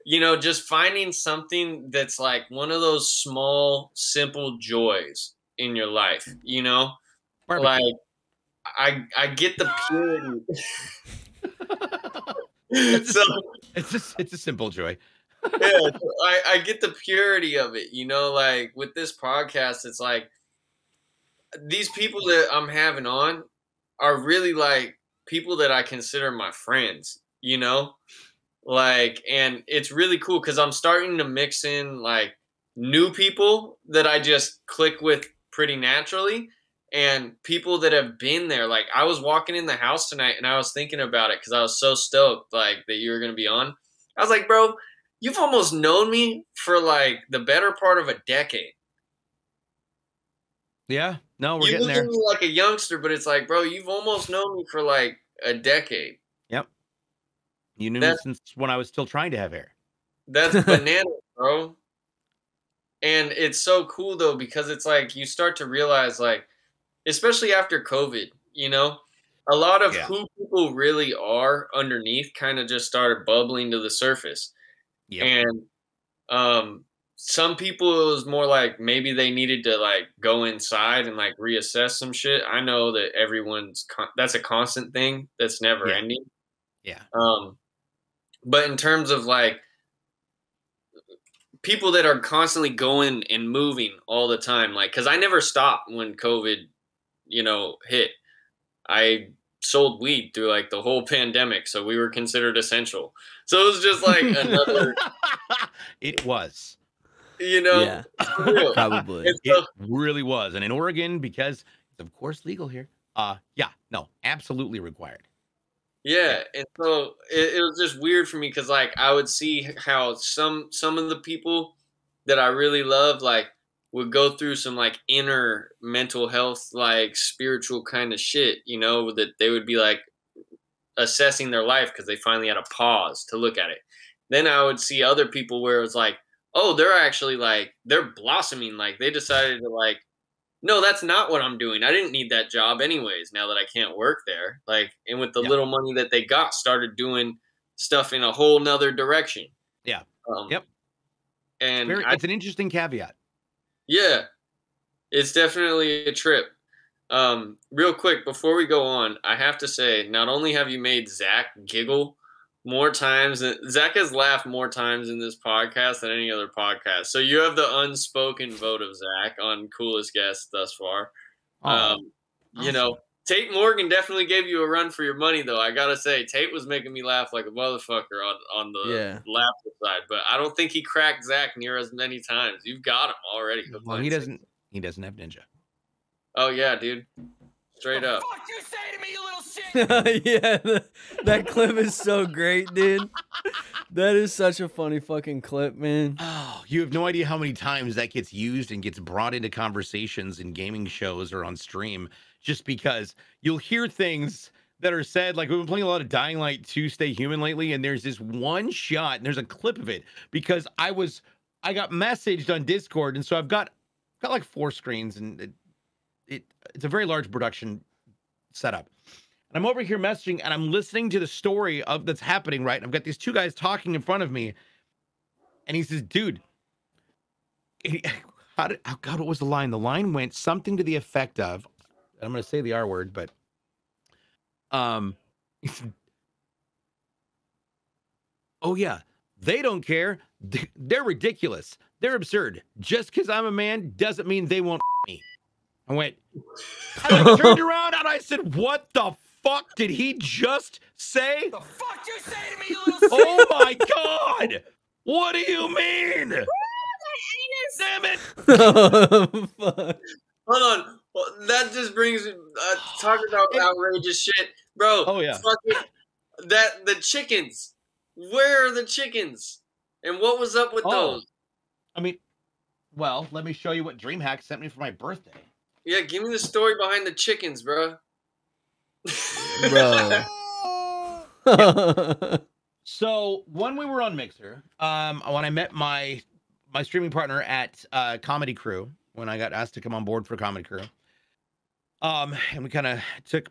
just finding something that's like one of those small, simple joys in your life, Barbecue. like I get the purity. It's So a simple joy. yeah, so I get the purity of it, like with this podcast, it's like these people that I'm having on are really like people that I consider my friends, like, and it's really cool because I'm starting to mix in like new people that I just click with pretty naturally and people that have been there. Like, I was walking in the house tonight and I was thinking about it because I was so stoked like that you were going to be on. I was like, bro, you've almost known me for like the better part of a decade. Yeah. No, we're You getting look at there. me like a youngster, but it's like, bro, you've almost known me for like a decade. Yep. You knew me That's since when I was still trying to have hair. that's bananas, bro. And it's so cool though because it's like you start to realize, like, especially after COVID, a lot of Yeah. who people really are underneath kind of just started bubbling to the surface. Yep. And some people, it was more like maybe they needed to like go inside and like reassess some shit. I know that that's a constant thing that's never Yeah. ending. Yeah. But in terms of like people that are constantly going and moving all the time, like, because I never stopped when COVID, hit. I sold weed through like the whole pandemic, so we were considered essential. So it was just like another, It was. Yeah, for real. probably. And It really was. And in Oregon, because it's of course legal here. Yeah, no, absolutely required. yeah, and so it was just weird for me because like I would see how some of the people that I really love like would go through some like inner mental health, like spiritual kind of shit, that they would be like assessing their life because they finally had a pause to look at it. Then I would see other people where it was like, oh, they're actually like they're blossoming, like they decided to like, no, that's not what I'm doing. I didn't need that job anyways, now that I can't work there. Like, and with the Yeah. little money that they got, started doing stuff in a whole nother direction. Yeah. Um, Yep. and It's an interesting caveat. yeah, it's definitely a trip. Real quick, before we go on, I have to say, not only have you made Zach giggle more times Zach has laughed more times in this podcast than any other podcast. So you have the unspoken vote of Zach on coolest guest thus far. Oh, Awesome. Tate Morgan definitely gave you a run for your money, though. I gotta say, Tate was making me laugh like a motherfucker on the laughter side, but I don't think he cracked Zach near as many times. You've got him already. Well, he doesn't have Ninja. Oh yeah, dude. Straight up. What the fuck you say to me, you little shit? Yeah, that clip is so great, dude. That is such a funny fucking clip, man. Oh, you have no idea how many times that gets used and gets brought into conversations in gaming shows or on stream, just because you'll hear things that are said. Like, we've been playing a lot of Dying Light 2 Stay Human lately, and there's this one shot, and there's a clip of it, because I got messaged on Discord, and so I've got like 4 screens, and it's a very large production setup. And I'm over here messaging and I'm listening to the story of that's happening, right? And I've got these 2 guys talking in front of me. And he says, dude, oh God, what was the line? The line went something to the effect of, I'm going to say the R word, but, he said, oh yeah, they don't care. They're ridiculous. They're absurd. Just because I'm a man doesn't mean they won't me. I went, I turned around and I said, what the fuck did he just say? The fuck you say to me, you little shit? Oh my God. What do you mean? Damn it. Oh, fuck. Hold on. Well, that just brings talking about outrageous shit, bro. Oh yeah. Fucking the chickens. Where are the chickens? And what was up with those? I mean, well, let me show you what DreamHack sent me for my birthday. Yeah, give me the story behind the chickens, bro. Bro. So when we were on Mixer, when I met my streaming partner at Comedy Crew, when I got asked to come on board for Comedy Crew, and we kind of took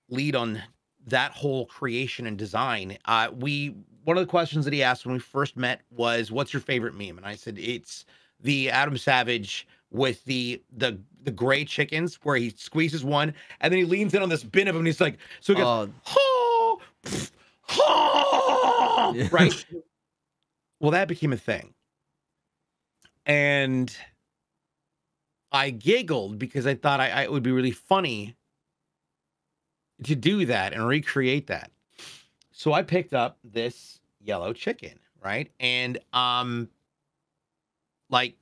lead on that whole creation and design, we one of the questions that he asked when we first met was, "What's your favorite meme?" And I said, "It's the Adam Savage with the gray chickens, where he squeezes one and then he leans in on this bin of them, and he's like, so he goes, oh, pff, oh, Yeah. right." Well, that became a thing, and I giggled because I thought it would be really funny to do that and recreate that. So I picked up this yellow chicken, right? And like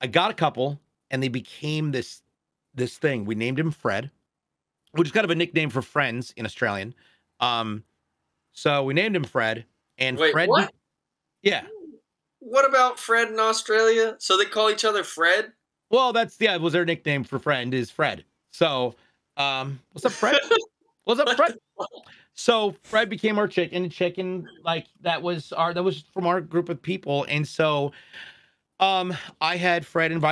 I got a couple and they became this thing. We named him Fred, which is kind of a nickname for friends in Australian. So we named him Fred, and Wait, Fred what? Yeah. What about Fred in Australia? So they call each other Fred? Well, it was their nickname for friend is Fred. So what's up, Fred? What's up, Fred? So Fred became our chicken, like that was from our group of people. And so I had Fred and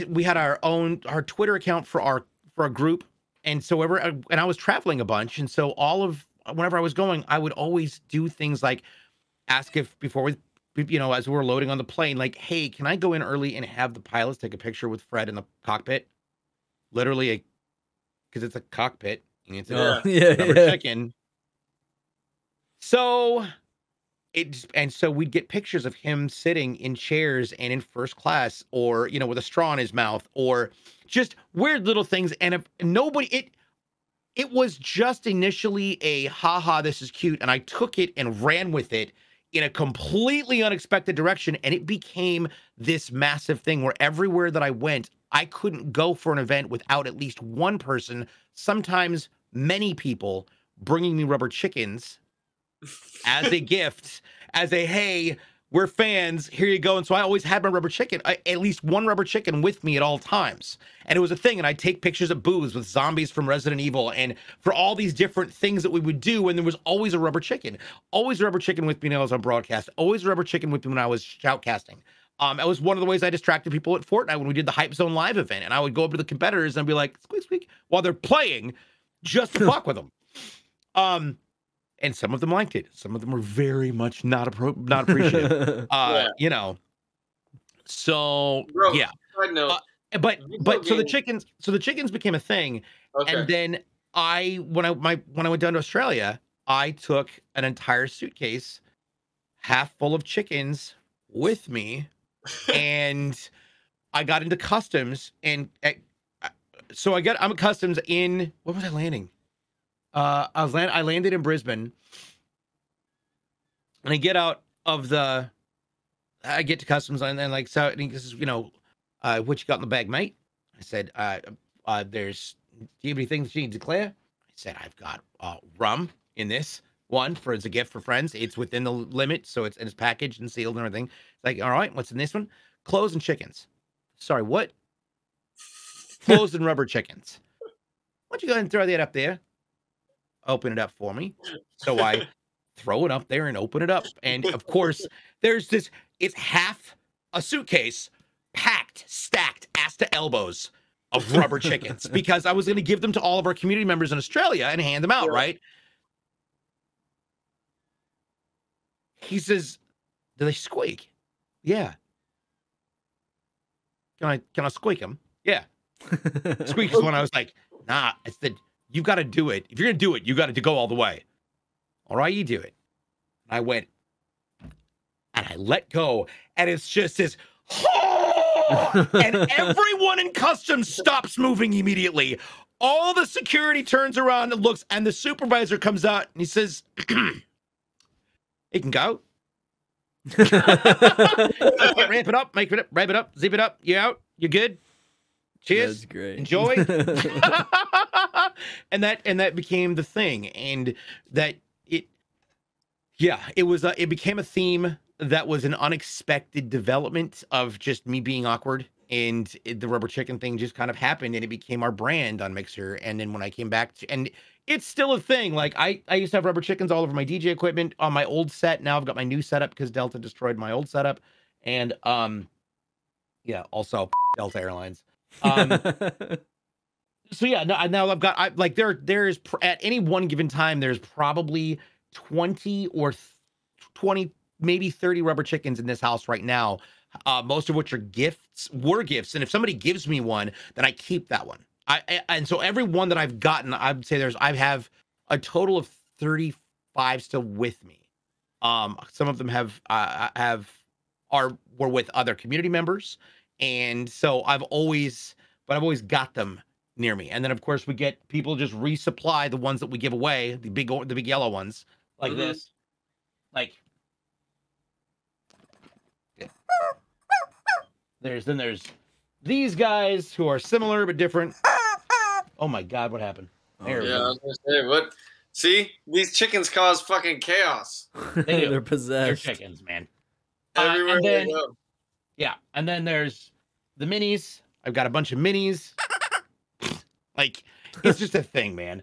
we had our Twitter account for our group. And so and I was traveling a bunch. And so whenever I was going, I would always do things like ask if before we, as we were loading on the plane, like, hey, can I go in early and have the pilots take a picture with Fred in the cockpit? Literally, because it's a cockpit. And it's a rubber chicken. So so we'd get pictures of him sitting in chairs and in first class, or with a straw in his mouth, or just weird little things. And if nobody, it was just initially a haha, this is cute, and I took it and ran with it in a completely unexpected direction, and it became this massive thing where everywhere that I went, I couldn't go for an event without at least one person, sometimes many people, bringing me rubber chickens as a gift, as a, hey, we're fans, here you go. And so I always had my rubber chicken, at least one rubber chicken with me at all times. And it was a thing. And I'd take pictures of booths with zombies from Resident Evil and for all these different things that we would do. And there was always a rubber chicken, always a rubber chicken with me when I was on broadcast, always a rubber chicken with me when I was shoutcasting. It was one of the ways I distracted people at Fortnite when we did the Hype Zone live event. And I would go up to the competitors and be like, squeak, squeak, while they're playing, just to fuck with them. And some of them liked it. Some of them were very much not appreciative. So Bro, yeah. I know. But so the chickens became a thing. Okay. And then when I went down to Australia, I took an entire suitcase half full of chickens with me, and I got into customs, and so I'm at customs in, where was I landing? I landed in Brisbane, and I get out of I get to customs, and then like, so, and he says, what you got in the bag, mate? I said, do you have anything that you need to declare? I said, I've got rum in this one as a gift for friends. It's within the limit, so it's packaged and sealed and everything. It's like, all right, what's in this one? Clothes and chickens. Sorry, what? Clothes and rubber chickens. Why don't you go ahead and throw that up there? Open it up for me. So I throw it up there and open it up. And of course, it's half a suitcase packed, stacked, ass to elbows of rubber chickens, because I was going to give them to all of our community members in Australia and hand them out, right? He says, do they squeak? Yeah. Can I squeak them? Yeah. Squeak is when I was like, nah, I said, you've got to do it. If you're going to do it, you got to go all the way. All right, you do it. And I went, and I let go, and it's just this, and everyone in customs stops moving immediately. All the security turns around and looks, and the supervisor comes out, and he says, it can go. Ramp it up, ramp it up, zip it up. You out? You good? Cheers. That's great. Enjoy. and that became the thing, and it became a theme that was an unexpected development of just me being awkward, and the rubber chicken thing just kind of happened, and it became our brand on Mixer. And then when I came back and it's still a thing. Like I used to have rubber chickens all over my DJ equipment on my old set. Now I've got my new setup because Delta destroyed my old setup. And also Delta Airlines. So yeah, now I've got there is at any one given time there's probably 20 or 20, maybe 30 rubber chickens in this house right now, most of which are gifts, and if somebody gives me one, then I keep that one. And so every one that I've gotten, I'd say I have a total of 35 still with me. Some of them were with other community members, and so I've always got them near me. And then of course we get people just resupply the ones that we give away, the big yellow ones like this, like. There's these guys who are similar but different. Oh my God, what happened? There we Yeah, I go. was gonna say, what? See, these chickens cause fucking chaos They do. They're possessed. They're chickens, man. everywhere And then, they go. yeah, and then there's the minis. I've got a bunch of minis. Like, it's just a thing, man.